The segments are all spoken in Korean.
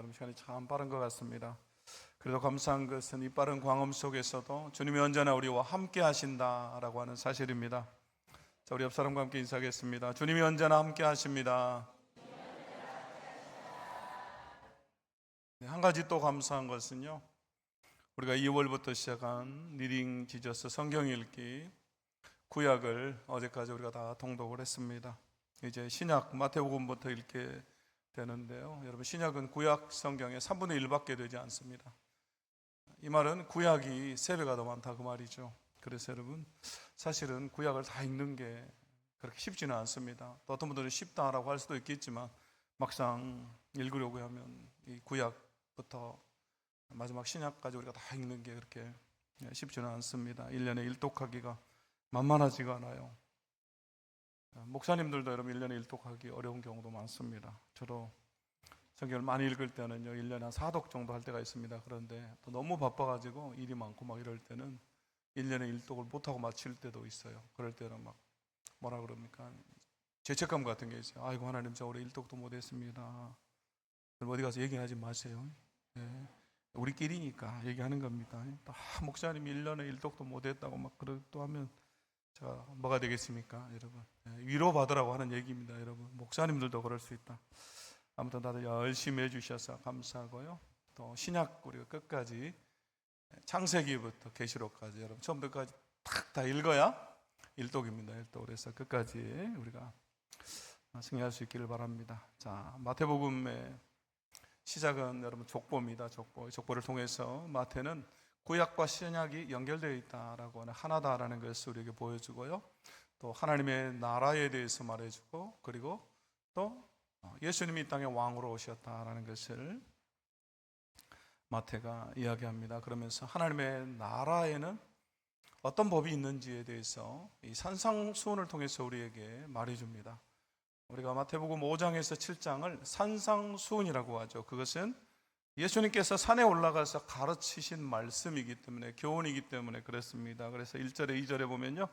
여러분 시간이 참 빠른 것 같습니다. 그래도 감사한 것은 이 빠른 광음 속에서도 주님이 언제나 우리와 함께 하신다라고 하는 사실입니다. 자, 우리 옆 사람과 함께 인사하겠습니다. 주님이 언제나 함께 하십니다. 한 가지 또 감사한 것은요, 우리가 2월부터 시작한 리딩 지저스 성경 읽기 구약을 어제까지 우리가 다 통독을 했습니다. 이제 신약 마태복음부터 읽게 되는데요, 여러분 신약은 구약 성경의 3분의 1밖에 되지 않습니다. 이 말은 구약이 3배가 더 많다 그 말이죠. 그래서 여러분 사실은 구약을 다 읽는 게 그렇게 쉽지는 않습니다. 또 어떤 분들은 쉽다라고 할 수도 있겠지만 막상 읽으려고 하면 이 구약부터 마지막 신약까지 우리가 다 읽는 게 그렇게 쉽지는 않습니다. 1년에 일독하기가 만만하지가 않아요. 목사님들도 여러분 1년에 일독하기 어려운 경우도 많습니다. 저도 성경을 많이 읽을 때는요 1년에 한 4독 정도 할 때가 있습니다. 그런데 또 너무 바빠가지고 일이 많고 막 이럴 때는 1년에 일독을 못하고 마칠 때도 있어요. 그럴 때는 막 뭐라 그럽니까, 죄책감 같은 게 있어요. 아이고 하나님, 저 올해 일독도 못했습니다. 그럼 어디 가서 얘기하지 마세요. 네. 우리끼리니까 얘기하는 겁니다. 목사님이 1년에 일독도 못했다고 막 그러고 하면 제가 뭐가 되겠습니까, 여러분? 위로받으라고 하는 얘기입니다, 여러분. 목사님들도 그럴 수 있다. 아무튼 다들 열심히 해주셔서 감사하고요. 또 신약 우리가 끝까지 창세기부터 계시록까지 여러분 처음부터까지 탁 다 읽어야 일독입니다. 일독. 그래서 끝까지 우리가 승리할 수 있기를 바랍니다. 자, 마태복음의 시작은 여러분 족보입니다. 족보를 통해서 마태는 구약과 신약이 연결되어 있다라고 하는 하나다라는 것을 우리에게 보여주고요. 또 하나님의 나라에 대해서 말해주고, 그리고 또 예수님이 이 땅에 왕으로 오셨다라는 것을 마태가 이야기합니다. 그러면서 하나님의 나라에는 어떤 법이 있는지에 대해서 이 산상수훈을 통해서 우리에게 말해줍니다. 우리가 마태복음 5장에서 7장을 산상수훈이라고 하죠. 그것은 예수님께서 산에 올라가서 가르치신 말씀이기 때문에, 교훈이기 때문에 그렇습니다. 그래서 1절에 2절에 보면요,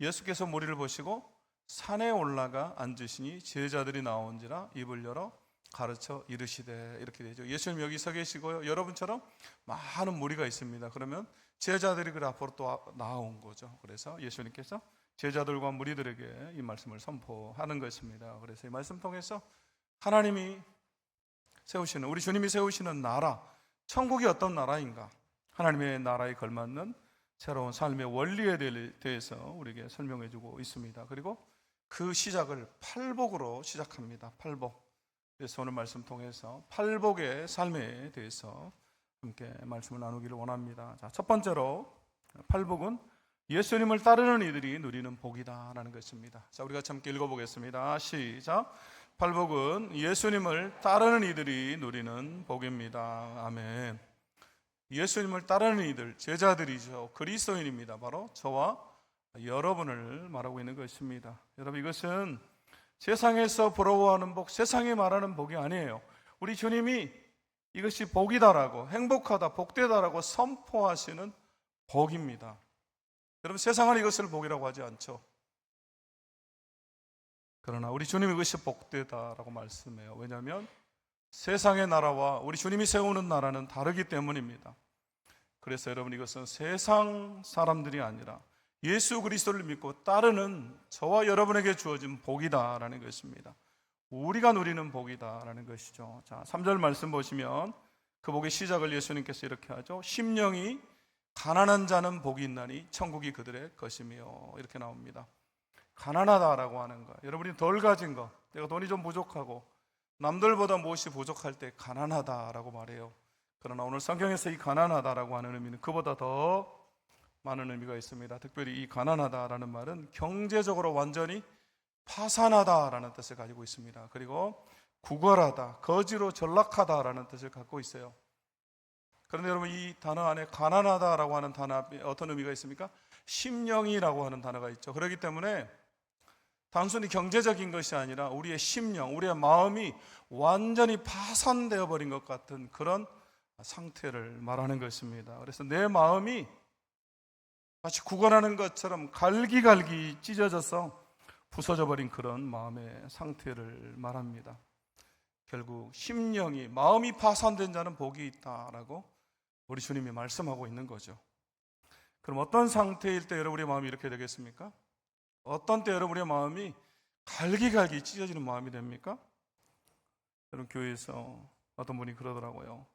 예수께서 무리를 보시고 산에 올라가 앉으시니 제자들이 나온지라 입을 열어 가르쳐 이르시되, 이렇게 되죠. 예수님 여기 서 계시고요, 여러분처럼 많은 무리가 있습니다. 그러면 제자들이 그 앞으로 또 나온 거죠. 그래서 예수님께서 제자들과 무리들에게 이 말씀을 선포하는 것입니다. 그래서 이 말씀 통해서 하나님이 세우시는, 우리 주님이 세우시는 나라, 천국이 어떤 나라인가, 하나님의 나라에 걸맞는 새로운 삶의 원리에 대해서 우리에게 설명해 주고 있습니다. 그리고 그 시작을 팔복으로 시작합니다. 팔복. 그래서 오늘 말씀 통해서 팔복의 삶에 대해서 함께 말씀을 나누기를 원합니다. 자, 첫 번째로 팔복은 예수님을 따르는 이들이 누리는 복이다라는 것입니다. 자, 우리가 함께 읽어보겠습니다. 시작. 팔복은 예수님을 따르는 이들이 누리는 복입니다. 아멘. 예수님을 따르는 이들, 제자들이죠. 그리스도인입니다. 바로 저와 여러분을 말하고 있는 것입니다. 여러분, 이것은 세상에서 부러워하는 복, 세상이 말하는 복이 아니에요. 우리 주님이 이것이 복이다라고, 행복하다, 복되다라고 선포하시는 복입니다. 여러분, 세상은 이것을 복이라고 하지 않죠. 그러나 우리 주님이 이것이 복되다라고 말씀해요. 왜냐하면 세상의 나라와 우리 주님이 세우는 나라는 다르기 때문입니다. 그래서 여러분, 이것은 세상 사람들이 아니라 예수 그리스도를 믿고 따르는 저와 여러분에게 주어진 복이다라는 것입니다. 우리가 누리는 복이다라는 것이죠. 자, 3절 말씀 보시면 그 복의 시작을 예수님께서 이렇게 하죠. 심령이 가난한 자는 복이 있나니 천국이 그들의 것이며, 이렇게 나옵니다. 가난하다라고 하는 거, 여러분이 덜 가진 거, 내가 돈이 좀 부족하고 남들보다 무엇이 부족할 때 가난하다라고 말해요. 그러나 오늘 성경에서 이 가난하다라고 하는 의미는 그보다 더 많은 의미가 있습니다. 특별히 이 가난하다라는 말은 경제적으로 완전히 파산하다라는 뜻을 가지고 있습니다. 그리고 구걸하다, 거지로 전락하다라는 뜻을 갖고 있어요. 그런데 여러분, 이 단어 안에 가난하다라고 하는 단어 앞에 어떤 의미가 있습니까? 심령이라고 하는 단어가 있죠. 그렇기 때문에 단순히 경제적인 것이 아니라 우리의 심령, 우리의 마음이 완전히 파산되어 버린 것 같은 그런 상태를 말하는 것입니다. 그래서 내 마음이 마치 구걸하는 것처럼 갈기갈기 찢어져서 부서져 버린 그런 마음의 상태를 말합니다. 결국 심령이, 마음이 파산된 자는 복이 있다라고 우리 주님이 말씀하고 있는 거죠. 그럼 어떤 상태일 때 여러분의 마음이 이렇게 되겠습니까? 어떤 때 여러분의 마음이 갈기갈기 찢어지는 마음이 됩니까? 여러분, 교회에서 어떤 분이 그러더라고요.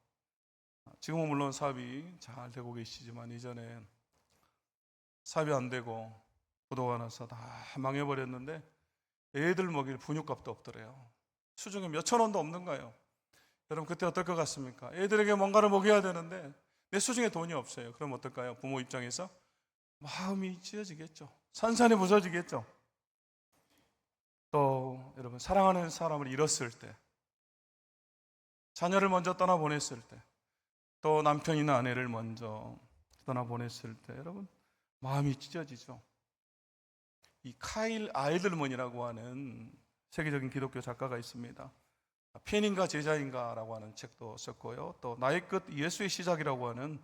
지금은 물론 사업이 잘 되고 계시지만 이전에 사업이 안 되고 부도가 나서 다 망해버렸는데 애들 먹일 분유값도 없더래요. 수중에 몇천 원도 없는 거예요. 여러분, 그때 어떨 것 같습니까? 애들에게 뭔가를 먹여야 되는데 내 수중에 돈이 없어요. 그럼 어떨까요? 부모 입장에서 마음이 찢어지겠죠. 산산이 부서지겠죠. 또 여러분, 사랑하는 사람을 잃었을 때, 자녀를 먼저 떠나보냈을 때, 또 남편이나 아내를 먼저 떠나보냈을 때 여러분, 마음이 찢어지죠. 이 카일 아이들먼이라고 하는 세계적인 기독교 작가가 있습니다. 팬인가 제자인가라고 하는 책도 썼고요. 또 나의 끝 예수의 시작이라고 하는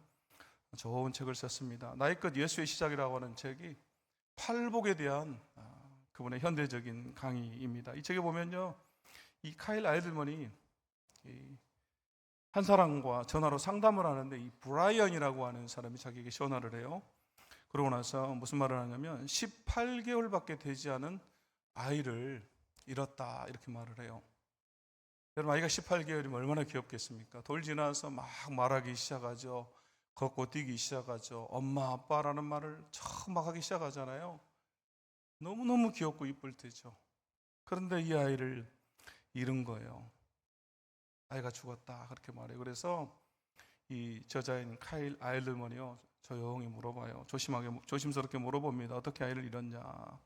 좋은 책을 썼습니다. 나의 끝 예수의 시작이라고 하는 책이 팔복에 대한 그분의 현대적인 강의입니다. 이 책에 보면요, 이 카일 아이들먼이 한 사람과 전화로 상담을 하는데 이 브라이언이라고 하는 사람이 자기에게 전화를 해요. 그러고 나서 무슨 말을 하냐면 18개월밖에 되지 않은 아이를 잃었다, 이렇게 말을 해요. 여러분, 아이가 18개월이면 얼마나 귀엽겠습니까? 돌 지나서 막 말하기 시작하죠. 걷고 뛰기 시작하죠. 엄마, 아빠라는 말을 처음 막 하기 시작하잖아요. 너무너무 귀엽고 이쁠 때죠. 그런데 이 아이를 잃은 거예요. 아이가 죽었다, 그렇게 말해요. 그래서 이 저자인 카일 아일드먼이요, 조용히 물어봐요. 조심스럽게 물어봅니다. 어떻게 아이를 잃었냐.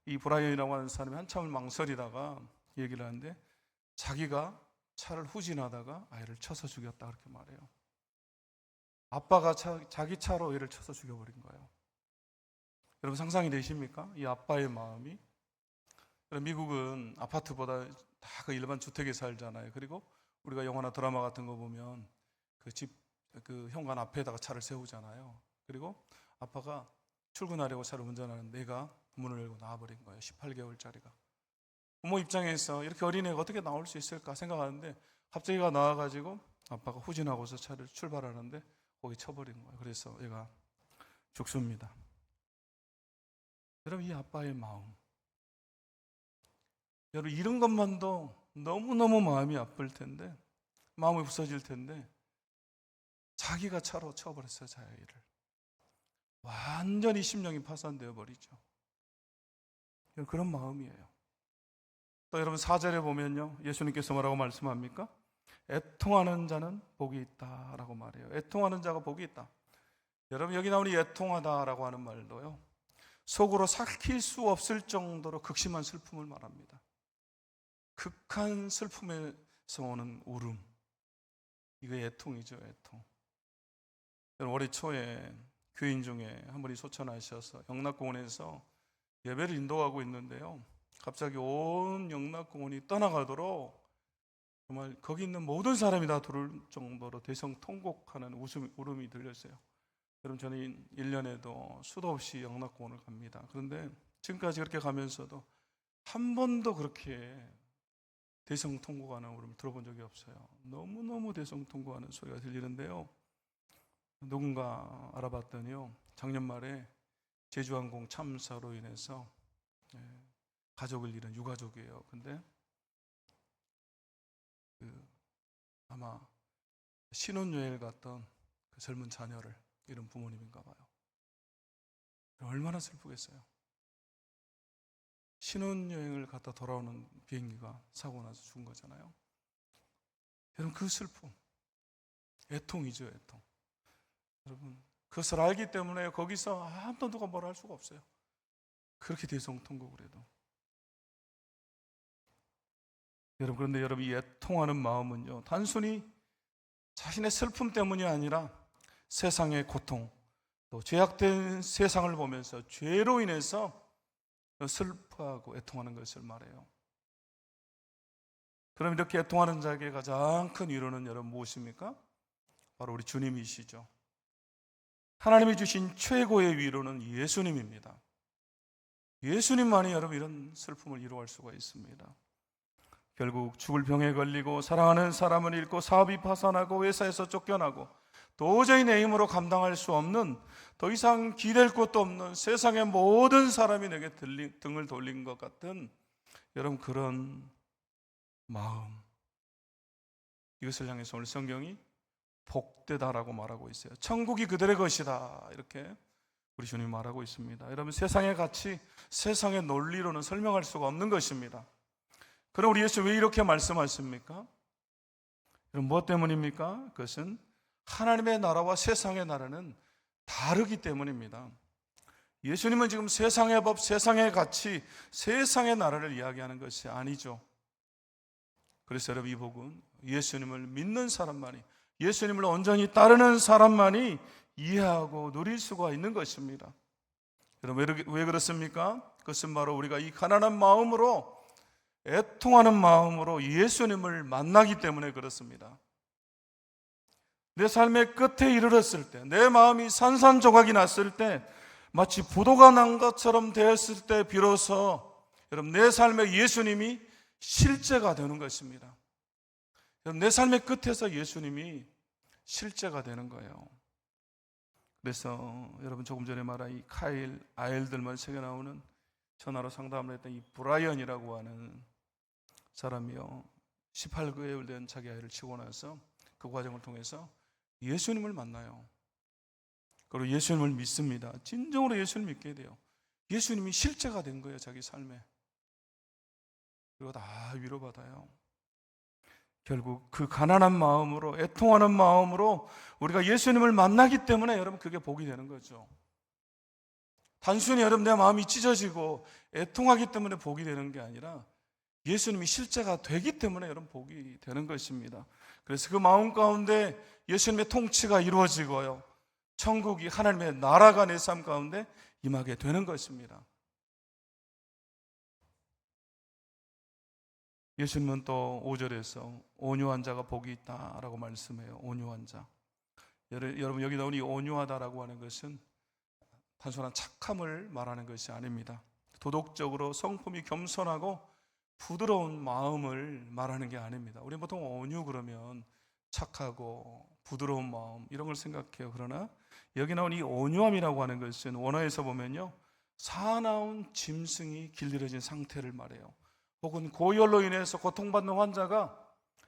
이 브라이언이라고 하는 사람이 한참을 망설이다가 얘기를 하는데 자기가 차를 후진하다가 아이를 쳐서 죽였다, 그렇게 말해요. 아빠가 자기 차로 애를 쳐서 죽여버린 거예요. 여러분, 상상이 되십니까? 이 아빠의 마음이. 미국은 아파트보다 다 그 일반 주택에 살잖아요. 그리고 우리가 영화나 드라마 같은 거 보면 그 현관 앞에다가 차를 세우잖아요. 그리고 아빠가 출근하려고 차를 운전하는데 애가 문을 열고 나와버린 거예요. 18개월짜리가. 부모 입장에서 이렇게 어린애가 어떻게 나올 수 있을까 생각하는데 갑자기 애가 나와가지고 아빠가 후진하고서 차를 출발하는데 거기 쳐버린 거예요. 그래서 애가 죽습니다. 여러분, 이 아빠의 마음, 여러분, 이런 것만도 너무너무 마음이 아플 텐데, 마음이 부서질 텐데 자기가 차로 쳐버렸어요. 자기를. 완전히 심령이 파산되어 버리죠. 그런 마음이에요. 또 여러분, 4절에 보면요, 예수님께서 뭐라고 말씀합니까? 애통하는 자는 복이 있다라고 말해요. 애통하는 자가 복이 있다. 여러분, 여기 나오는 애통하다라고 하는 말도요, 속으로 삭힐 수 없을 정도로 극심한 슬픔을 말합니다. 극한 슬픔에서 오는 울음, 이거 애통이죠. 애통. 올해 초에 교인 중에 한 분이 소천하셔서 영락공원에서 예배를 인도하고 있는데요, 갑자기 온 영락공원이 떠나가도록 정말 거기 있는 모든 사람이 다 들을 정도로 대성통곡하는 울음이 들렸어요. 여러분, 저는 1년에도 수도 없이 영락공원을 갑니다. 그런데 지금까지 그렇게 가면서도 한 번도 그렇게 대성통곡하는 울음을 들어본 적이 없어요. 너무너무 대성통곡하는 소리가 들리는데요, 누군가 알아봤더니요, 작년 말에 제주항공 참사로 인해서 가족을 잃은 유가족이에요. 근데 아마 신혼여행을 갔던 그 젊은 자녀를 잃은 부모님인가 봐요. 얼마나 슬프겠어요. 신혼여행을 갔다 돌아오는 비행기가 사고 나서 죽은 거잖아요. 여러분, 그 슬픔, 애통이죠. 애통. 여러분, 그것을 알기 때문에 거기서 아무도 누가 뭐라 할 수가 없어요. 그렇게 대성통곡을 해도. 여러분, 그런데 여러분, 이 애통하는 마음은요, 단순히 자신의 슬픔 때문이 아니라 세상의 고통, 또 죄악된 세상을 보면서 죄로 인해서 슬퍼하고 애통하는 것을 말해요. 그럼 이렇게 애통하는 자에게 가장 큰 위로는 여러분 무엇입니까? 바로 우리 주님이시죠. 하나님이 주신 최고의 위로는 예수님입니다. 예수님만이 여러분 이런 슬픔을 위로할 수가 있습니다. 결국 죽을 병에 걸리고 사랑하는 사람을 잃고 사업이 파산하고 회사에서 쫓겨나고 도저히 내 힘으로 감당할 수 없는, 더 이상 기댈 곳도 없는 세상의 모든 사람이 내게 등을 돌린 것 같은 여러분 그런 마음, 이것을 향해서 오늘 성경이 복되다라고 말하고 있어요. 천국이 그들의 것이다, 이렇게 우리 주님이 말하고 있습니다. 여러분, 세상의 가치, 세상의 논리로는 설명할 수가 없는 것입니다. 그럼 우리 예수 왜 이렇게 말씀하십니까? 여러분, 무엇 때문입니까? 그것은 하나님의 나라와 세상의 나라는 다르기 때문입니다. 예수님은 지금 세상의 법, 세상의 가치, 세상의 나라를 이야기하는 것이 아니죠. 그래서 여러분, 이 복은 예수님을 믿는 사람만이, 예수님을 온전히 따르는 사람만이 이해하고 누릴 수가 있는 것입니다. 여러분, 왜 그렇습니까? 그것은 바로 우리가 이 가난한 마음으로, 애통하는 마음으로 예수님을 만나기 때문에 그렇습니다. 내 삶의 끝에 이르렀을 때, 내 마음이 산산조각이 났을 때, 마치 부도가 난 것처럼 되었을 때 비로소 여러분, 내 삶에 예수님이 실제가 되는 것입니다. 여러분, 내 삶의 끝에서 예수님이 실제가 되는 거예요. 그래서 여러분, 조금 전에 말한 이 카일 아일들만 책에 나오는, 전화로 상담을 했던 이 브라이언이라고 하는 사람이요, 18개월 된 자기 아이를 치고 나서 그 과정을 통해서 예수님을 만나요. 그리고 예수님을 믿습니다. 진정으로 예수님을 믿게 돼요. 예수님이 실제가 된 거예요, 자기 삶에. 그리고 다 위로받아요. 결국 그 가난한 마음으로, 애통하는 마음으로 우리가 예수님을 만나기 때문에 여러분, 그게 복이 되는 거죠. 단순히 여러분, 내 마음이 찢어지고 애통하기 때문에 복이 되는 게 아니라 예수님이 실제가 되기 때문에 여러분, 복이 되는 것입니다. 그래서 그 마음 가운데 예수님의 통치가 이루어지고요, 천국이, 하나님의 나라가 내 삶 가운데 임하게 되는 것입니다. 예수님은 또 5절에서 온유한 자가 복이 있다라고 말씀해요. 온유한 자. 여러분, 여기 나오는 이 온유하다라고 하는 것은 단순한 착함을 말하는 것이 아닙니다. 도덕적으로 성품이 겸손하고 부드러운 마음을 말하는 게 아닙니다. 우리 보통 온유 그러면 착하고 부드러운 마음, 이런 걸 생각해요. 그러나 여기 나온 이 온유함이라고 하는 것은 원어에서 보면요, 사나운 짐승이 길들여진 상태를 말해요. 혹은 고열로 인해서 고통받는 환자가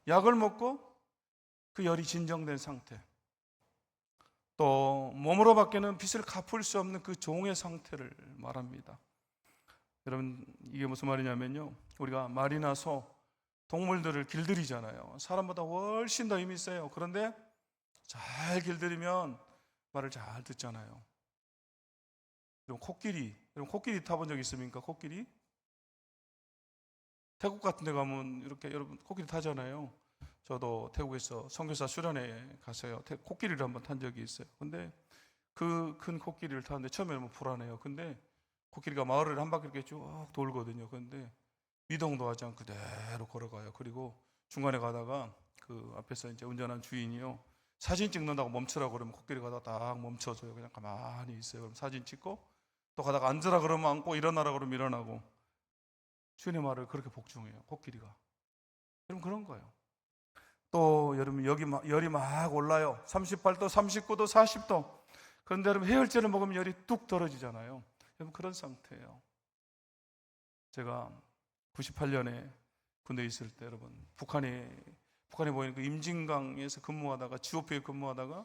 약을 먹고 그 열이 진정된 상태, 또 몸으로 밖에는 빚을 갚을 수 없는 그 종의 상태를 말합니다. 여러분, 이게 무슨 말이냐면요, 우리가 말이나 소, 동물들을 길들이잖아요. 사람보다 훨씬 더 힘이 세요. 그런데 잘 길들이면 말을 잘 듣잖아요. 여러분, 코끼리 타본 적 있습니까? 코끼리? 태국 같은 데 가면 이렇게 여러분 코끼리 타잖아요. 저도 태국에서 선교사 수련회 가서요, 코끼리를 한번 탄 적이 있어요. 근데 그 큰 코끼리를 타는데 처음에 너무 불안해요. 근데 코끼리가 마을을 한 바퀴 이렇게 쭉 돌거든요. 근데 미동도 하지 않고 그대로 걸어가요. 그리고 중간에 가다가 그 앞에서 이제 운전한 주인이요, 사진 찍는다고 멈추라고 그러면 코끼리 가다가 딱 멈춰줘요. 그냥 가만히 있어요. 그럼 사진 찍고, 또 가다가 앉으라 그러면 앉고, 일어나라 그러면 일어나고. 주인의 말을 그렇게 복종해요, 코끼리가. 여러분, 그런 거예요. 또 여러분, 여기 열이 막 올라요. 38도, 39도, 40도. 그런데 여러분, 해열제를 먹으면 열이 뚝 떨어지잖아요. 여러분, 그런 상태예요. 제가 98년에 군대에 있을 때 여러분, 북한에 보이는 그 임진강에서 근무하다가, GOP에 근무하다가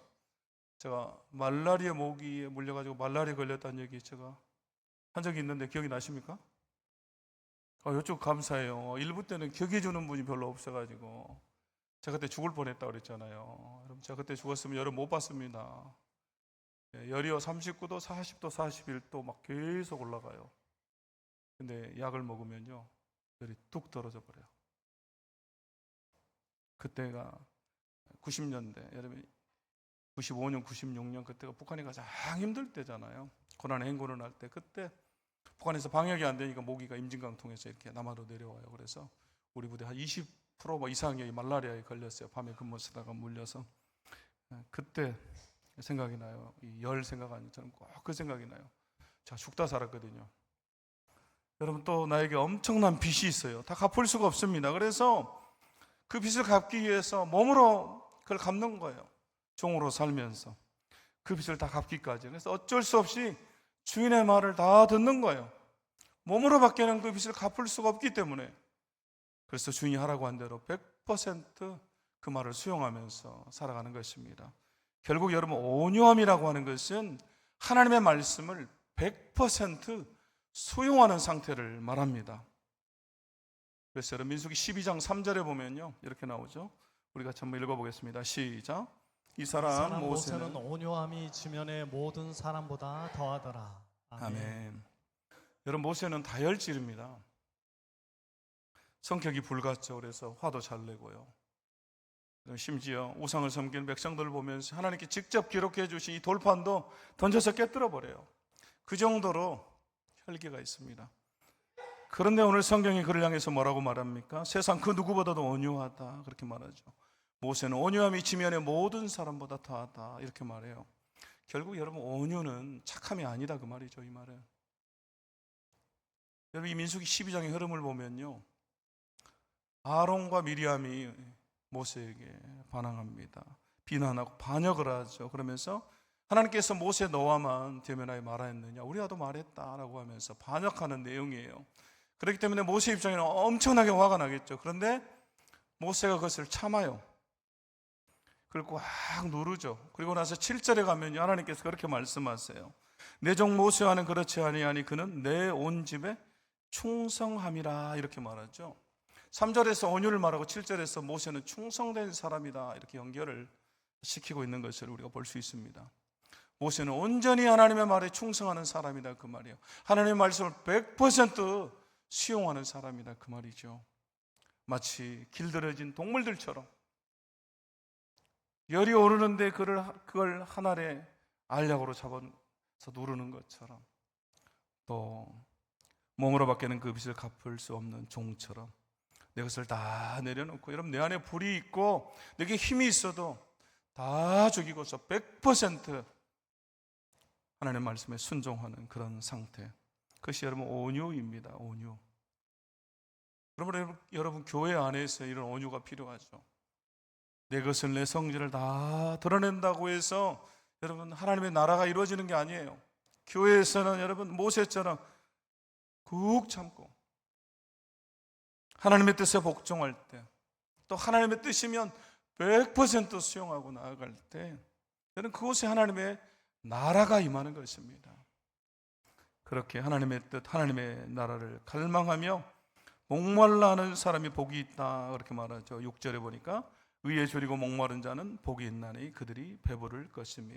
제가 말라리아 모기에 물려가지고 말라리아 걸렸다는 얘기 제가 한 적이 있는데 기억이 나십니까? 이쪽 감사해요. 일부 때는 격려주는 분이 별로 없어가지고 제가 그때 죽을 뻔했다고 그랬잖아요. 여러분, 제가 그때 죽었으면 열을 못 봤습니다. 열이요, 39도, 40도, 41도 막 계속 올라가요. 근데 약을 먹으면요, 열이 뚝 떨어져 버려요. 그때가 90년대, 여러분 95년, 96년, 그때가 북한이 가장 힘들 때잖아요. 고난의 행군을 할 때. 그때 북한에서 방역이 안 되니까 모기가 임진강 통해서 이렇게 남하로 내려와요. 그래서 우리 부대 한 20% 이상이 말라리아에 걸렸어요. 밤에 근무 쓰다가 물려서. 그때 생각이 나요. 이 열 생각 아니고 저는 꼭 그 생각이 나요. 제가 죽다 살았거든요. 여러분 또 나에게 엄청난 빚이 있어요. 다 갚을 수가 없습니다. 그래서 그 빚을 갚기 위해서 몸으로 그걸 갚는 거예요. 종으로 살면서 그 빚을 다 갚기까지. 그래서 어쩔 수 없이 주인의 말을 다 듣는 거예요. 몸으로밖에는 그 빚을 갚을 수가 없기 때문에. 그래서 주인이 하라고 한 대로 100%그 말을 수용하면서 살아가는 것입니다. 결국 여러분 온유함이라고 하는 것은 하나님의 말씀을 100% 수용하는 상태를 말합니다. 그래서 여러분 민수기 12장 3절에 보면요 이렇게 나오죠. 우리가 한번 읽어보겠습니다. 시작. 이 사람 모세는 온유함이 지면의 모든 사람보다 더하더라. 아멘. 여러분 모세는 다혈질입니다. 성격이 불같죠. 그래서 화도 잘 내고요. 심지어 우상을 섬기는 백성들을 보면서 하나님께 직접 기록해 주신 이 돌판도 던져서 깨뜨려 버려요. 그 정도로 혈기가 있습니다. 그런데 오늘 성경이 그를 향해서 뭐라고 말합니까? 세상 그 누구보다도 온유하다 그렇게 말하죠. 모세는 온유함이 지면의 모든 사람보다 더하다 이렇게 말해요. 결국 여러분 온유는 착함이 아니다 그 말이죠. 이 말은 여러분 이 민수기 12장의 흐름을 보면요 아론과 미리암이 모세에게 반항합니다. 비난하고 반역을 하죠. 그러면서 하나님께서 모세 너와만 대면하여 말하였느냐 우리와도 말했다라고 하면서 반역하는 내용이에요. 그렇기 때문에 모세 입장에는 엄청나게 화가 나겠죠. 그런데 모세가 그것을 참아요. 그걸 꽉 누르죠. 그리고 나서 7절에 가면 하나님께서 그렇게 말씀하세요. 내 종 모세와는 그렇지 아니하니 그는 내 온 집에 충성함이라 이렇게 말하죠. 3절에서 온유를 말하고 7절에서 모세는 충성된 사람이다 이렇게 연결을 시키고 있는 것을 우리가 볼 수 있습니다. 모세는 온전히 하나님의 말에 충성하는 사람이다 그 말이에요. 하나님의 말씀을 100% 수용하는 사람이다 그 말이죠. 마치 길들여진 동물들처럼 열이 오르는데 그걸 한 알에 알약으로 잡아서 누르는 것처럼 또 몸으로 밖에는 그 빚을 갚을 수 없는 종처럼 내 것을 다 내려놓고 여러분 내 안에 불이 있고 내게 힘이 있어도 다 죽이고서 100% 하나님의 말씀에 순종하는 그런 상태. 그것이 여러분 온유입니다. 온유. 여러분 교회 안에서 이런 온유가 필요하죠. 내 것을 내 성질을 다 드러낸다고 해서 여러분 하나님의 나라가 이루어지는 게 아니에요. 교회에서는 여러분 모세처럼 꾹 참고 하나님의 뜻에 복종할 때 또 하나님의 뜻이면 100% 수용하고 나아갈 때 여러분 그곳에 하나님의 나라가 임하는 것입니다. 그렇게 하나님의 뜻, 하나님의 나라를 갈망하며 목말라 하는 사람이 복이 있다 그렇게 말하죠. 6절에 보니까 의에 졸이고 목마른 자는 복이 있나니 그들이 배부를 것이며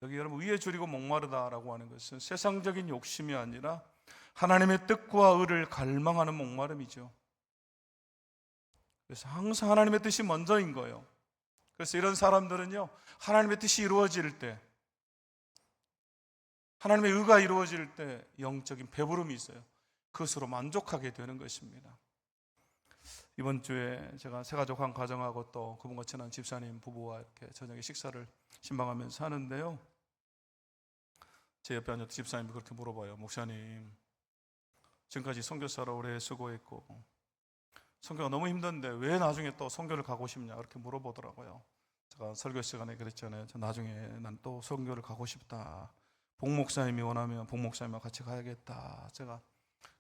여기 여러분 의에 졸이고 목마르다라고 하는 것은 세상적인 욕심이 아니라 하나님의 뜻과 의를 갈망하는 목마름이죠. 그래서 항상 하나님의 뜻이 먼저인 거예요. 그래서 이런 사람들은요 하나님의 뜻이 이루어질 때 하나님의 의가 이루어질 때 영적인 배부름이 있어요. 그것으로 만족하게 되는 것입니다. 이번 주에 제가 새가족 한 가정하고 또 그분과 친한 집사님 부부와 이렇게 저녁에 식사를 신방하면서 하는데요. 제 옆에 앉은 집사님이 그렇게 물어봐요. 목사님, 지금까지 선교사로 오래 수고했고 선교가 너무 힘든데 왜 나중에 또 선교를 가고 싶냐 그렇게 물어보더라고요. 제가 설교 시간에 그랬잖아요. 저 나중에 난 또 선교를 가고 싶다. 복목사님이 원하면 복목사님과 같이 가야겠다. 제가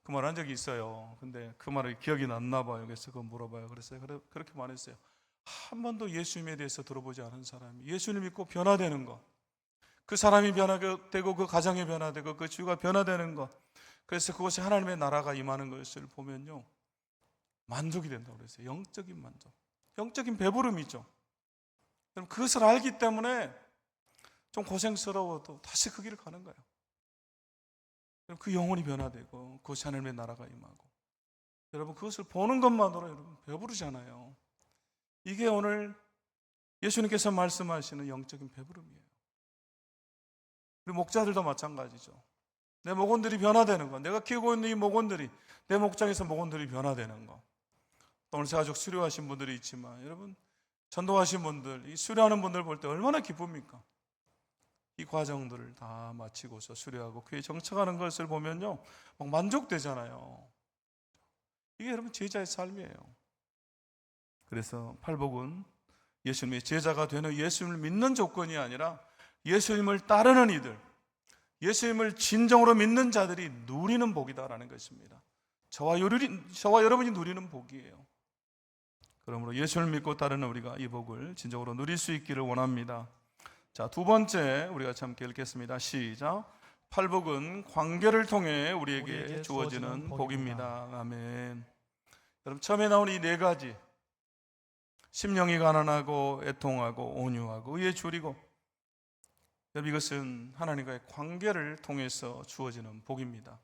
그 말 한 적이 있어요. 근데 그 말이 기억이 났나 봐요. 그래서 그거 물어봐요. 그랬어요. 그렇게 말했어요. 한 번도 예수님에 대해서 들어보지 않은 사람이 예수님 믿고 변화되는 것, 그 사람이 변화되고 그 가정이 변화되고 그 주가 변화되는 것, 그래서 그것이 하나님의 나라가 임하는 것을 보면요 만족이 된다고 그랬어요. 영적인 만족, 영적인 배부름이죠. 그럼 그것을 알기 때문에 좀 고생스러워도 다시 그 길을 가는 거예요. 그럼 그 영혼이 변화되고 그것이 하나님의 나라가 임하고 여러분 그것을 보는 것만으로 여러분 배부르잖아요. 이게 오늘 예수님께서 말씀하시는 영적인 배부름이에요. 우리 목자들도 마찬가지죠. 내 목원들이 변화되는 것, 내가 키우고 있는 이 목원들이 내 목장에서 목원들이 변화되는 것. 오늘 새가족 수료하신 분들이 있지만 여러분 전도하신 분들, 이 수료하는 분들 볼 때 얼마나 기쁩니까? 이 과정들을 다 마치고서 수료하고 그에 정착하는 것을 보면요, 막 만족되잖아요. 이게 여러분 제자의 삶이에요. 그래서 팔복은 예수님의 제자가 되는, 예수님을 믿는 조건이 아니라 예수님을 따르는 이들, 예수님을 진정으로 믿는 자들이 누리는 복이다라는 것입니다. 저와 여러분이 누리는 복이에요. 그러므로 예수를 믿고 따르는 우리가 이 복을 진정으로 누릴 수 있기를 원합니다. 자, 두 번째 우리가 함께 읽겠습니다. 시작. 팔복은 관계를 통해 우리에게 주어지는 복입니다. 아멘. 여러분, 처음에 나온 이 네 가지, 심령이 가난하고 애통하고 온유하고 의에 줄이고, 여러분, 이것은 하나님과의 관계를 통해서 주어지는 복입니다.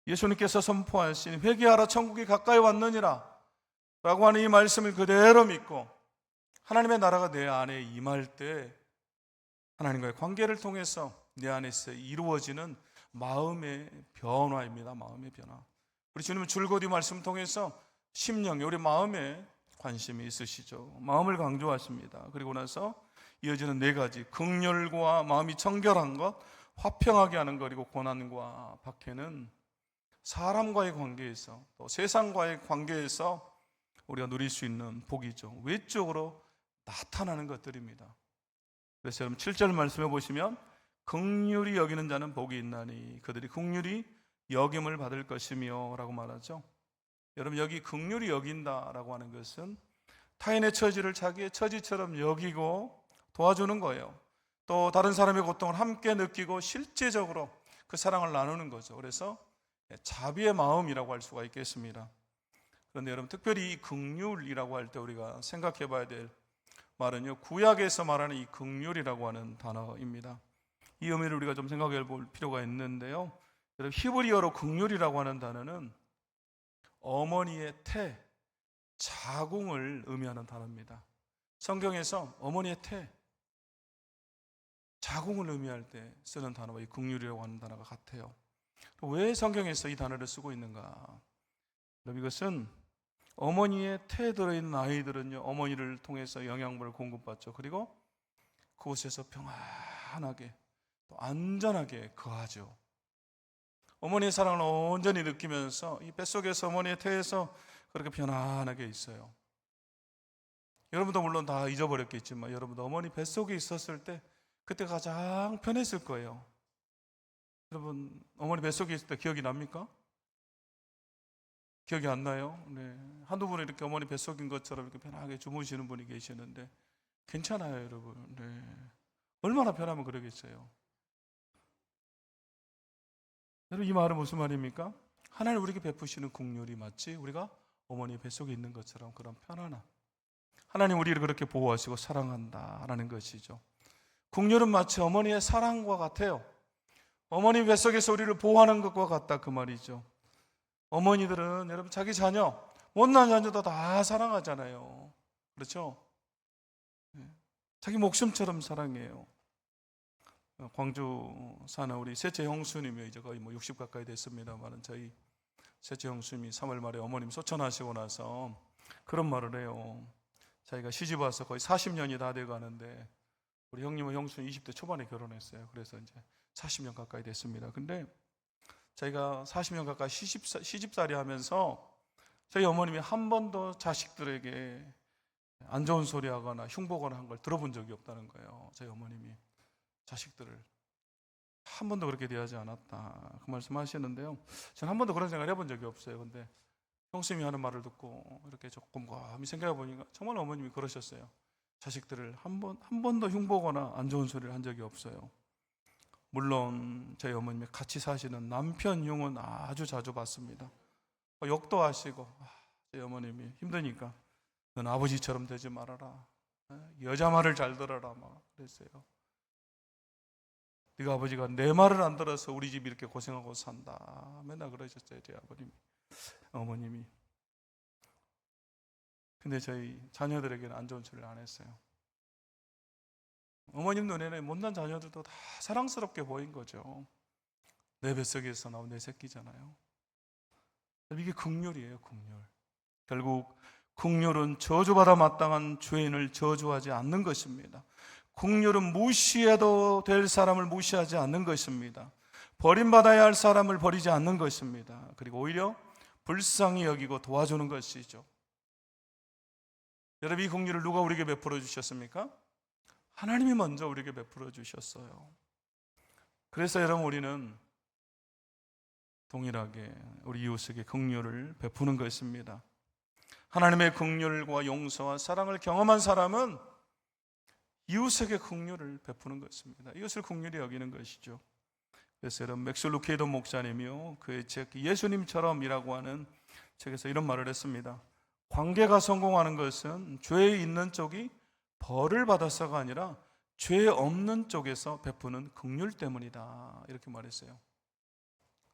예수님께서 선포하신 회개하라 천국이 가까이 왔느니라 라고 하는 이 말씀을 그대로 믿고 하나님의 나라가 내 안에 임할 때 하나님과의 관계를 통해서 내 안에서 이루어지는 마음의 변화입니다. 마음의 변화. 우리 주님은 줄곧 이 말씀 통해서 심령에, 우리 마음에 관심이 있으시죠. 마음을 강조하십니다. 그리고 나서 이어지는 네 가지, 긍휼과 마음이 청결한 것, 화평하게 하는 것, 그리고 고난과 박해는 사람과의 관계에서, 또 세상과의 관계에서 우리가 누릴 수 있는 복이죠. 외적으로 나타나는 것들입니다. 그래서 여러분 7절 말씀해 보시면 긍휼히 여기는 자는 복이 있나니 그들이 긍휼히 여김을 받을 것이며 라고 말하죠. 여러분, 여기 긍휼히 여긴다라고 하는 것은 타인의 처지를 자기의 처지처럼 여기고 도와주는 거예요. 또 다른 사람의 고통을 함께 느끼고 실제적으로 그 사랑을 나누는 거죠. 그래서 자비의 마음이라고 할 수가 있겠습니다. 그런데 여러분, 특별히 이 긍휼이라고 할 때 우리가 생각해 봐야 될 말은요, 구약에서 말하는 이 긍휼이라고 하는 단어입니다. 이 의미를 우리가 좀 생각해 볼 필요가 있는데요, 여러분, 히브리어로 긍휼이라고 하는 단어는 어머니의 태, 자궁을 의미하는 단어입니다. 성경에서 어머니의 태, 자궁을 의미할 때 쓰는 단어와 이 긍휼이라고 하는 단어가 같아요. 왜 성경에서 이 단어를 쓰고 있는가? 이것은 어머니의 태에 들어있는 아이들은요, 어머니를 통해서 영양분을 공급받죠. 그리고 그곳에서 평안하게 또 안전하게 거하죠. 어머니의 사랑을 온전히 느끼면서 이 뱃속에서, 어머니의 태에서 그렇게 편안하게 있어요. 여러분도 물론 다 잊어버렸겠지만 여러분도 어머니 뱃속에 있었을 때 그때 가장 편했을 거예요. 여러분, 어머니 뱃속에 있을 때 기억이 납니까? 기억이 안 나요? 네. 한두 분은 이렇게 어머니 뱃속인 것처럼 이렇게 편하게 주무시는 분이 계시는데 괜찮아요, 여러분. 네. 얼마나 편하면 그러겠어요. 여러분, 이 말은 무슨 말입니까? 하나님 우리에게 베푸시는 긍휼이 마치 우리가 어머니 뱃속에 있는 것처럼 그런 편안함. 하나님 우리를 그렇게 보호하시고 사랑한다라는 것이죠. 긍휼은 마치 어머니의 사랑과 같아요. 어머니 뱃속에서 우리를 보호하는 것과 같다, 그 말이죠. 어머니들은 여러분 자기 자녀, 못난 자녀도 다 사랑하잖아요. 그렇죠? 자기 목숨처럼 사랑해요. 광주 사는 우리 셋째 형수님이 이제 거의 60 가까이 됐습니다만, 저희 셋째 형수님이 3월 말에 어머님 소천하시고 나서 그런 말을 해요. 자기가 시집 와서 거의 40년이 다 돼가는데 우리 형님은 형수님 20대 초반에 결혼했어요. 그래서 이제 40년 가까이 됐습니다. 근데 저희가 40년 가까이 시집살이 하면서 저희 어머님이 한 번도 자식들에게 안 좋은 소리 하거나 흉보거나 한 걸 들어본 적이 없다는 거예요. 저희 어머님이 자식들을 한 번도 그렇게 대하지 않았다, 그 말씀 하시는데요, 저는 한 번도 그런 생각을 해본 적이 없어요. 근데 형수님이 하는 말을 듣고 이렇게 조금 곰곰이 생각해 보니까 정말 어머님이 그러셨어요. 자식들을 한 번도 흉보거나 안 좋은 소리를 한 적이 없어요. 물론 저희 어머님이 같이 사시는 남편 흉은 아주 자주 봤습니다. 욕도 하시고, 저희 어머님이 힘드니까 넌 아버지처럼 되지 말아라, 여자 말을 잘 들어라 막 그랬어요. 네가 아버지가 내 말을 안 들어서 우리 집이 이렇게 고생하고 산다, 맨날 그러셨어요, 저희 어머님이. 근데 저희 자녀들에게는 안 좋은 소리를 안 했어요. 어머님 눈에는 못난 자녀들도 다 사랑스럽게 보인 거죠. 내 뱃속에서 나온 내 새끼잖아요. 이게 긍휼이에요, 긍휼. 결국 긍휼은 저주받아 마땅한 죄인을 저주하지 않는 것입니다. 긍휼은 무시해도 될 사람을 무시하지 않는 것입니다. 버림받아야 할 사람을 버리지 않는 것입니다. 그리고 오히려 불쌍히 여기고 도와주는 것이죠. 여러분, 이 긍휼을 누가 우리에게 베풀어 주셨습니까? 하나님이 먼저 우리에게 베풀어 주셨어요. 그래서 여러분, 우리는 동일하게 우리 이웃에게 긍휼을 베푸는 것입니다. 하나님의 긍휼과 용서와 사랑을 경험한 사람은 이웃에게 긍휼을 베푸는 것입니다. 이웃을 긍휼히 여기는 것이죠. 그래서 여러분, 맥스 루케이더 목사님이요, 그의 책 예수님처럼이라고 하는 책에서 이런 말을 했습니다. 관계가 성공하는 것은 죄에 있는 쪽이 벌을 받아서가 아니라 죄 없는 쪽에서 베푸는 긍휼 때문이다, 이렇게 말했어요.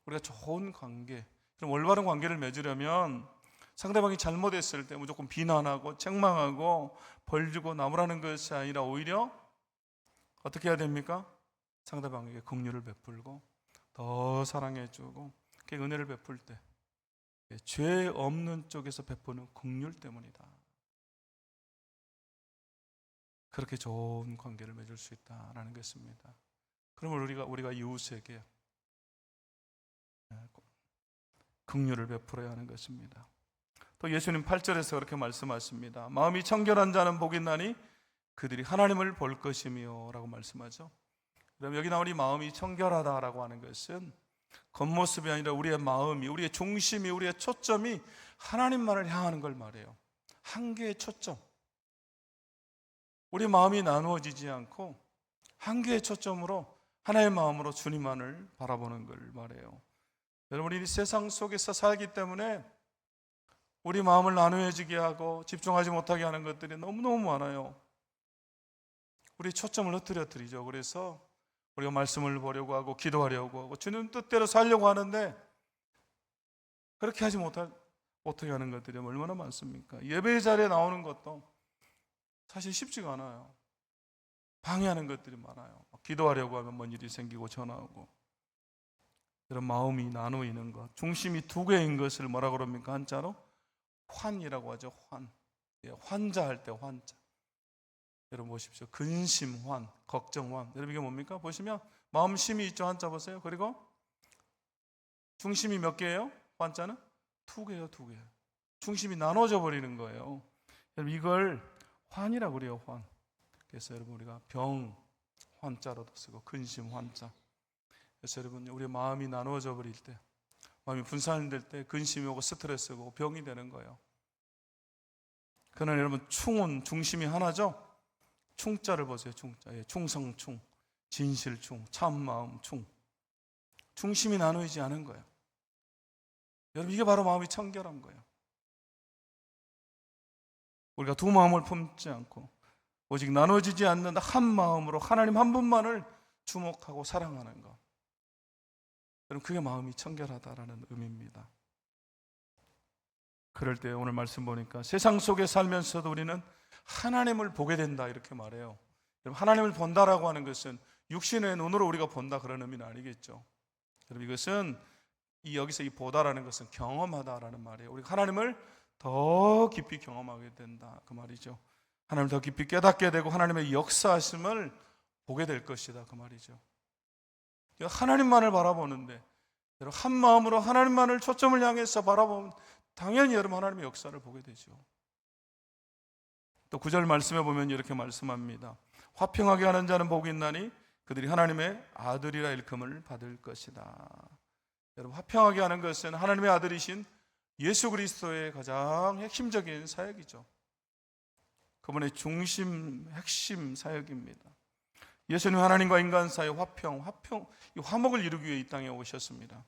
우리가 좋은 관계, 그럼 올바른 관계를 맺으려면 상대방이 잘못했을 때 무조건 비난하고 책망하고 벌 주고 나무라는 것이 아니라 오히려 어떻게 해야 됩니까? 상대방에게 긍휼을 베풀고 더 사랑해주고 은혜를 베풀 때 죄 없는 쪽에서 베푸는 긍휼 때문이다. 그렇게 좋은 관계를 맺을 수 있다라는 것입니다. 그러면 우리가 이웃에게 긍휼을 베풀어야 하는 것입니다. 또 예수님 8절에서 그렇게 말씀하십니다. 마음이 청결한 자는 복이 있나니 그들이 하나님을 볼 것이며 라고 말씀하죠. 그럼 여기 나오는 이 마음이 청결하다라고 하는 것은 겉모습이 아니라 우리의 마음이, 우리의 중심이, 우리의 초점이 하나님만을 향하는 걸 말해요. 한 개의 초점. 우리 마음이 나누어지지 않고 한 개의 초점으로 하나의 마음으로 주님만을 바라보는 걸 말해요. 여러분, 우리 세상 속에서 살기 때문에 우리 마음을 나누어지게 하고 집중하지 못하게 하는 것들이 너무너무 많아요. 우리 초점을 흐트러뜨리죠. 그래서 우리가 말씀을 보려고 하고 기도하려고 하고 주님 뜻대로 살려고 하는데 그렇게 하지 못하게 하는 것들이 얼마나 많습니까? 예배 자리에 나오는 것도 사실 쉽지가 않아요. 방해하는 것들이 많아요. 기도하려고 하면 뭔 일이 생기고 전화 오고. 이런 마음이 나누이는 것, 중심이 두 개인 것을 뭐라 그럽니까? 한자로 환이라고 하죠. 환. 환자할 때 환자. 여러분 보십시오. 근심환, 걱정환. 여러분 이게 뭡니까? 보시면 마음심이 있죠. 한자 보세요. 그리고 중심이 몇 개예요? 환자는 두 개요, 두 개. 중심이 나눠져 버리는 거예요. 여러분 이걸 환이라고 그래요. 환. 그래서 여러분 우리가 병 환자로도 쓰고 근심 환자. 그래서 여러분 우리 마음이 나누어져 버릴 때, 마음이 분산될 때 근심이 오고 스트레스가 오고 병이 되는 거예요. 그러나 여러분 충은 중심이 하나죠. 충자를 보세요. 충자. 충성충, 진실충, 참마음충. 중심이 나누어지지 않은 거예요. 여러분 이게 바로 마음이 청결한 거예요. 우리가 두 마음을 품지 않고 오직 나눠지지 않는 한 마음으로 하나님 한 분만을 주목하고 사랑하는 것. 여러분 그게 마음이 청결하다라는 의미입니다. 그럴 때 오늘 말씀 보니까 세상 속에 살면서도 우리는 하나님을 보게 된다 이렇게 말해요. 여러분 하나님을 본다라고 하는 것은 육신의 눈으로 우리가 본다 그런 의미는 아니겠죠. 여러분 이것은 여기서 이 보다라는 것은 경험하다라는 말이에요. 우리가 하나님을 더 깊이 경험하게 된다 그 말이죠. 하나님을 더 깊이 깨닫게 되고 하나님의 역사하심을 보게 될 것이다 그 말이죠. 하나님만을 바라보는데 여러분 한 마음으로 하나님만을 초점을 향해서 바라보면 당연히 여러분 하나님의 역사를 보게 되죠. 또 9절 말씀에 보면 이렇게 말씀합니다. 화평하게 하는 자는 복이 있나니 그들이 하나님의 아들이라 일컬음을 받을 것이다. 여러분 화평하게 하는 것은 하나님의 아들이신 예수 그리스도의 가장 핵심적인 사역이죠. 그분의 중심 핵심 사역입니다. 예수님 하나님과 인간 사이의 이 화목을 이루기 위해 이 땅에 오셨습니다.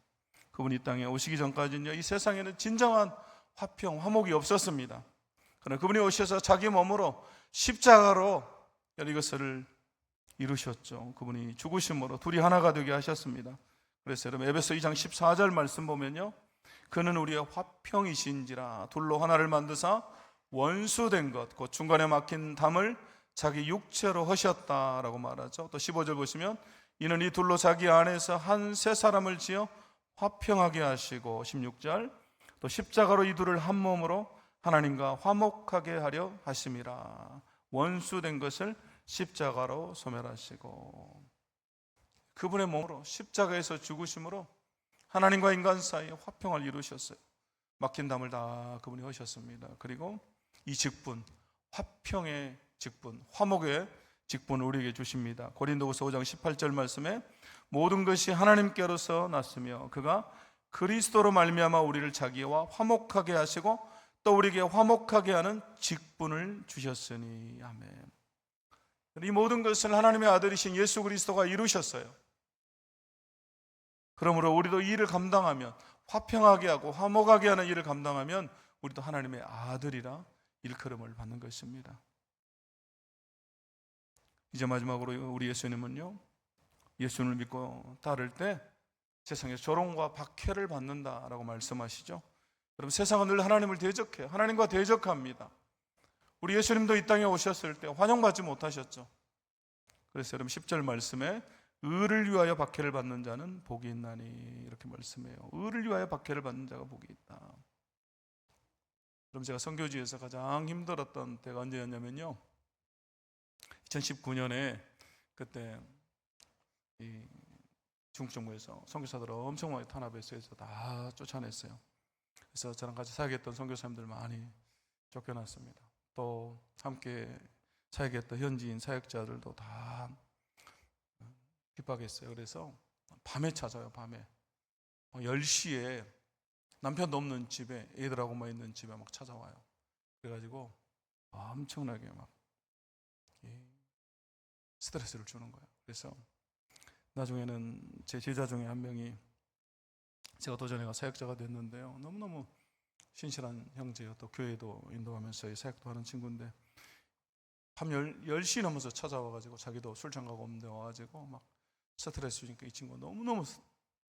그분이 이 땅에 오시기 전까지는요, 이 세상에는 진정한 화목이 없었습니다. 그러나 그분이 오셔서 자기 몸으로 십자가로 이것을 이루셨죠. 그분이 죽으심으로 둘이 하나가 되게 하셨습니다. 그래서 여러분 에베소 2장 14절 말씀 보면요, 그는 우리의 화평이신지라 둘로 하나를 만드사 원수된 것 곧 중간에 막힌 담을 자기 육체로 하셨다라고 말하죠. 또 15절 보시면 이는 이 둘로 자기 안에서 한 세 사람을 지어 화평하게 하시고 16절 또 십자가로 이 둘을 한 몸으로 하나님과 화목하게 하려 하심이라. 원수된 것을 십자가로 소멸하시고 그분의 몸으로 십자가에서 죽으심으로 하나님과 인간 사이에 화평을 이루셨어요. 막힌 담을 다 그분이 하셨습니다. 그리고 이 직분, 화평의 직분, 화목의 직분을 우리에게 주십니다. 고린도후서 5장 18절 말씀에 모든 것이 하나님께로서 났으며 그가 그리스도로 말미암아 우리를 자기와 화목하게 하시고 또 우리에게 화목하게 하는 직분을 주셨으니. 아멘. 이 모든 것을 하나님의 아들이신 예수 그리스도가 이루셨어요. 그러므로 우리도 이 일을 감당하면, 화평하게 하고 화목하게 하는 일을 감당하면 우리도 하나님의 아들이라 일컬음을 받는 것입니다. 이제 마지막으로 우리 예수님은요, 예수님을 믿고 따를 때 세상에 조롱과 박해를 받는다라고 말씀하시죠. 여러분, 세상은 늘 하나님을 대적해요. 하나님과 대적합니다. 우리 예수님도 이 땅에 오셨을 때 환영받지 못하셨죠. 그래서 여러분 10절 말씀에 의를 위하여 박해를 받는 자는 복이 있나니 이렇게 말씀해요. 의를 위하여 박해를 받는 자가 복이 있다. 그럼 제가 선교지에서 가장 힘들었던 때가 언제였냐면요, 2019년에 그때 이 중국 정부에서 선교사들을 엄청 많이 탄압했어요. 그래서 다 쫓아냈어요. 그래서 저랑 같이 사역했던 선교사님들 많이 쫓겨났습니다. 또 함께 사역했던 현지인 사역자들도 다 핍박했어요. 그래서 밤에 찾아요. 밤에 10시에 남편도 없는 집에, 애들하고만 있는 집에 막 찾아와요. 그래가지고 엄청나게 막 스트레스를 주는 거예요. 그래서 나중에는 제 제자 중에 한 명이, 제가 도전해가 사역자가 됐는데요, 너무너무 신실한 형제예요. 또 교회도 인도하면서 사역도 하는 친구인데 밤 10시 넘어서 찾아와가지고 자기도 술장 가고 없는데 와가지고 막 스트레스 주니까 이 친구가 너무너무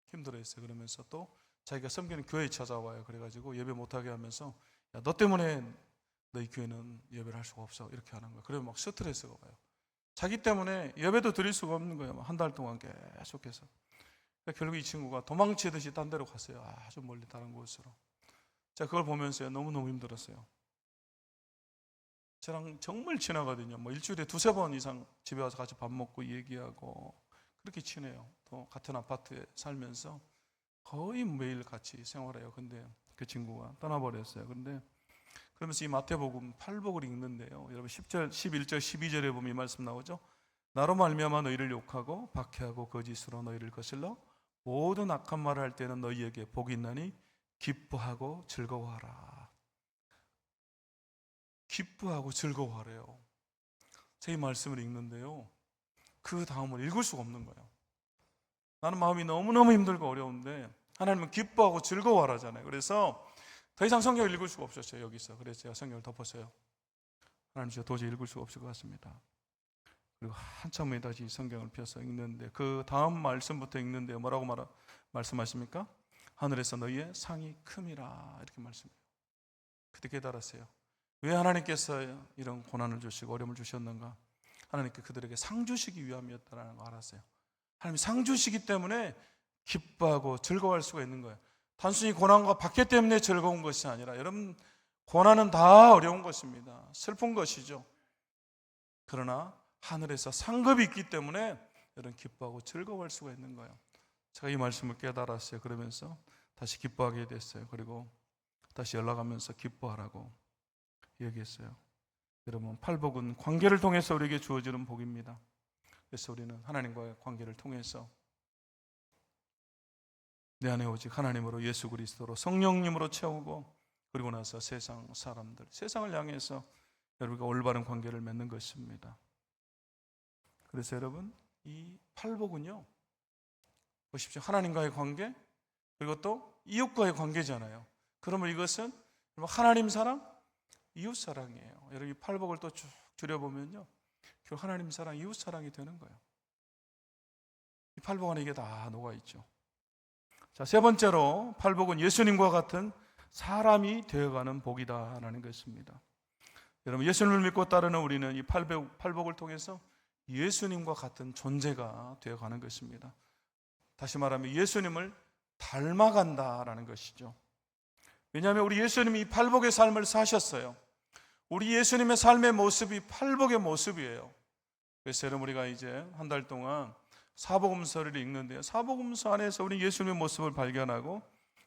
힘들어했어요. 그러면서 또 자기가 섬기는 교회에 찾아와요. 그래가지고 예배 못하게 하면서, 야, 너 때문에 너희 교회는 예배를 할 수가 없어, 이렇게 하는 거예요. 그러면 막 스트레스가 와요. 자기 때문에 예배도 드릴 수가 없는 거예요. 한 달 동안 계속해서. 그러니까 결국 이 친구가 도망치듯이 딴 데로 갔어요. 아주 멀리 다른 곳으로. 제가 그걸 보면서 너무너무 힘들었어요. 저랑 정말 친하거든요. 뭐 일주일에 2-3번 이상 집에 와서 같이 밥 먹고 얘기하고 그렇게 친해요. 또 같은 아파트에 살면서 거의 매일 같이 생활해요. 근데 그 친구가 떠나버렸어요. 근데 그러면서 이 마태복음 8복을 읽는데요, 여러분 10절, 11절, 12절에 보면 이 말씀 나오죠. 나로 말미암아 너희를 욕하고 박해하고 거짓으로 너희를 거슬러 모든 악한 말을 할 때는 너희에게 복이 있나니 기뻐하고 즐거워하라. 기뻐하고 즐거워하래요. 제 이 말씀을 읽는데요, 그 다음을 읽을 수가 없는 거예요. 나는 마음이 너무너무 힘들고 어려운데 하나님은 기뻐하고 즐거워하라잖아요. 그래서 더 이상 성경을 읽을 수가 없었어요, 여기서. 그래서 제가 성경을 덮었어요. 하나님, 제가 도저히 읽을 수가 없을 것 같습니다. 그리고 한참 후에 다시 성경을 펴서 읽는데 그 다음 말씀부터 읽는데 뭐라고 말씀하십니까? 하늘에서 너희의 상이 큼이라, 이렇게 말씀해요. 그때 깨달았어요. 왜 하나님께서 이런 고난을 주시고 어려움을 주셨는가? 하나님께 그들에게 상 주시기 위함이었다는 걸 알았어요. 하나님이 상 주시기 때문에 기뻐하고 즐거워할 수가 있는 거예요. 단순히 고난과 박해 때문에 즐거운 것이 아니라, 여러분, 고난은 다 어려운 것입니다. 슬픈 것이죠. 그러나 하늘에서 상급이 있기 때문에 여러분 기뻐하고 즐거워할 수가 있는 거예요. 제가 이 말씀을 깨달았어요. 그러면서 다시 기뻐하게 됐어요. 그리고 다시 연락하면서 기뻐하라고 얘기했어요. 여러분, 팔복은 관계를 통해서 우리에게 주어지는 복입니다. 그래서 우리는 하나님과의 관계를 통해서 내 안에 오직 하나님으로, 예수 그리스도로, 성령님으로 채우고, 그리고 나서 세상 사람들, 세상을 향해서 여러분과 올바른 관계를 맺는 것입니다. 그래서 여러분, 이 팔복은요, 보십시오. 하나님과의 관계, 그리고 또 이웃과의 관계잖아요. 그러면 이것은 하나님 사랑, 이웃 사랑이에요. 여러분, 이 팔복을 또 쭉 줄여보면요, 결국 하나님 사랑, 이웃 사랑이 되는 거예요. 이 팔복 안에 이게 다 녹아있죠. 자, 세 번째로 팔복은 예수님과 같은 사람이 되어가는 복이다라는 것입니다. 여러분, 예수님을 믿고 따르는 우리는 이 팔복을 통해서 예수님과 같은 존재가 되어가는 것입니다. 다시 말하면 예수님을 닮아간다라는 것이죠. 왜냐하면 우리 예수님이 이 팔복의 삶을 사셨어요. 우리 예수님의 삶의 모습이 팔복의 모습이에요. 그래서 여러분 우리가 이제 한 달 동안 사복음서를 읽는데요. 사복음서 안에서 우리 예수님의 모습을 발견하고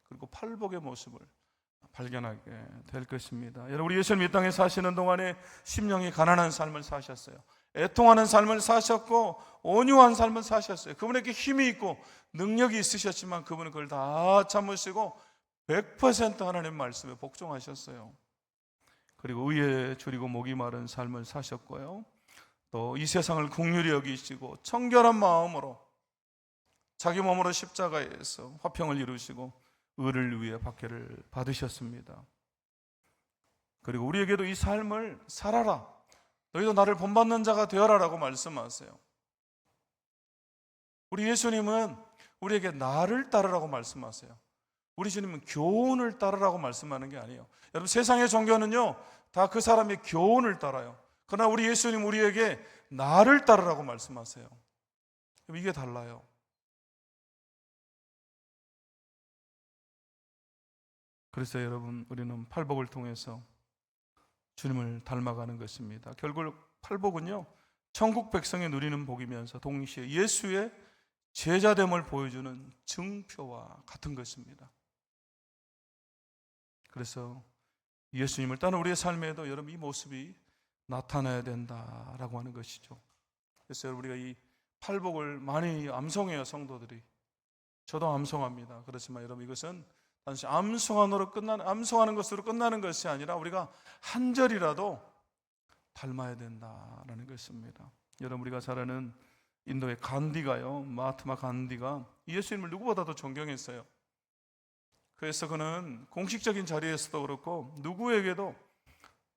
그리고 팔복의 모습을 발견하게 될 것입니다. 여러분 우리 예수님 이 땅에 사시는 동안에 심령이 가난한 삶을 사셨어요. 애통하는 삶을 사셨고 온유한 삶을 사셨어요. 그분에게 힘이 있고 능력이 있으셨지만 그분은 그걸 다 참으시고 100% 하나님 말씀에 복종하셨어요. 그리고 의에 줄이고 목이 마른 삶을 사셨고요. 또 이 세상을 긍휼히 여기시고 청결한 마음으로 자기 몸으로 십자가에서 화평을 이루시고 의를 위해 박해를 받으셨습니다. 그리고 우리에게도 이 삶을 살아라, 너희도 나를 본받는 자가 되어라라고 말씀하세요. 우리 예수님은 우리에게 나를 따르라고 말씀하세요. 우리 주님은 교훈을 따르라고 말씀하는 게 아니에요. 여러분 세상의 종교는요 다 그 사람의 교훈을 따라요. 그러나 우리 예수님 우리에게 나를 따르라고 말씀하세요. 이게 달라요. 그래서 여러분 우리는 팔복을 통해서 주님을 닮아가는 것입니다. 결국 팔복은요 천국 백성이 누리는 복이면서 동시에 예수의 제자됨을 보여주는 증표와 같은 것입니다. 그래서 예수님을 따르는 우리의 삶에도 여러분 이 모습이 나타나야 된다라고 하는 것이죠. 그래서 여러분 우리가 이 팔복을 많이 암송해요. 성도들이. 저도 암송합니다. 그렇지만 여러분 이것은 단지 암송하는 것으로 끝나는 것이 아니라 우리가 한 절이라도 닮아야 된다라는 것입니다. 여러분 우리가 잘 아는 인도의 간디가요, 마하트마 간디가 예수님을 누구보다도 존경했어요. 그래서 그는 공식적인 자리에서도 그렇고 누구에게도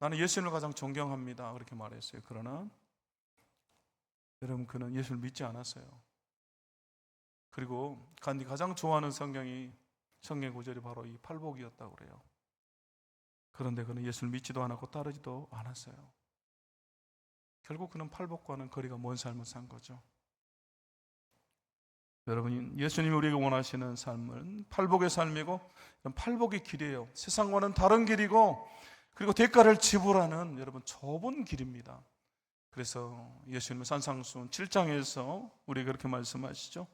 나는 예수님을 가장 존경합니다 그렇게 말했어요. 그러나 여러분 그는 예수를 믿지 않았어요. 그리고 간디 가장 좋아하는 성경 구절이 바로 이 팔복이었다고 그래요. 그런데 그는 예수를 믿지도 않았고 따르지도 않았어요. 결국 그는 팔복과는 거리가 먼 삶을 산 거죠. 여러분 예수님이 우리에게 원하시는 삶은 팔복의 삶이고 팔복의 길이에요. 세상과는 다른 길이고 그리고 대가를 지불하는 여러분 좁은 길입니다. 그래서 예수님은 산상수훈 7장에서 우리에게 그렇게 말씀하시죠.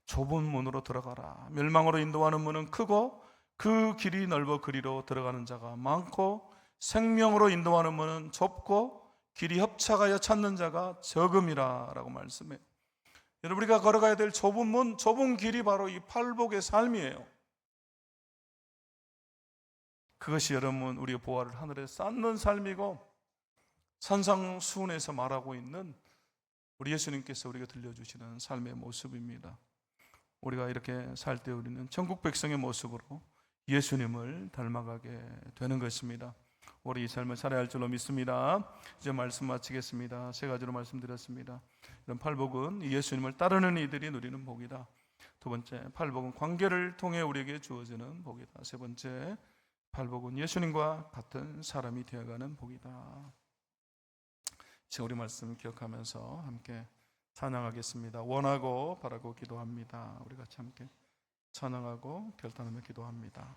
좁은 문으로 들어가라. 멸망으로 인도하는 문은 크고 그 길이 넓어 그리로 들어가는 자가 많고 생명으로 인도하는 문은 좁고 길이 협착하여 찾는 자가 적음이라 라고 말씀해요. 여러분 우리가 걸어가야 될 좁은 문, 좁은 길이 바로 이 팔복의 삶이에요. 그것이 여러분 우리의 보화를 하늘에 쌓는 삶이고 산상수훈에서 말하고 있는 우리 예수님께서 우리가 들려주시는 삶의 모습입니다. 우리가 이렇게 살 때 우리는 천국 백성의 모습으로 예수님을 닮아가게 되는 것입니다. 우리 이 삶을 살아야 할 줄로 믿습니다. 이제 말씀 마치겠습니다. 세 가지로 말씀드렸습니다. 이런 팔복은 예수님을 따르는 이들이 누리는 복이다. 두 번째, 팔복은 관계를 통해 우리에게 주어지는 복이다. 세 번째, 팔복은 예수님과 같은 사람이 되어가는 복이다. 지금 우리 말씀 기억하면서 함께 찬양하겠습니다. 원하고 바라고 기도합니다. 우리 같이 함께 찬양하고 결단하며 기도합니다.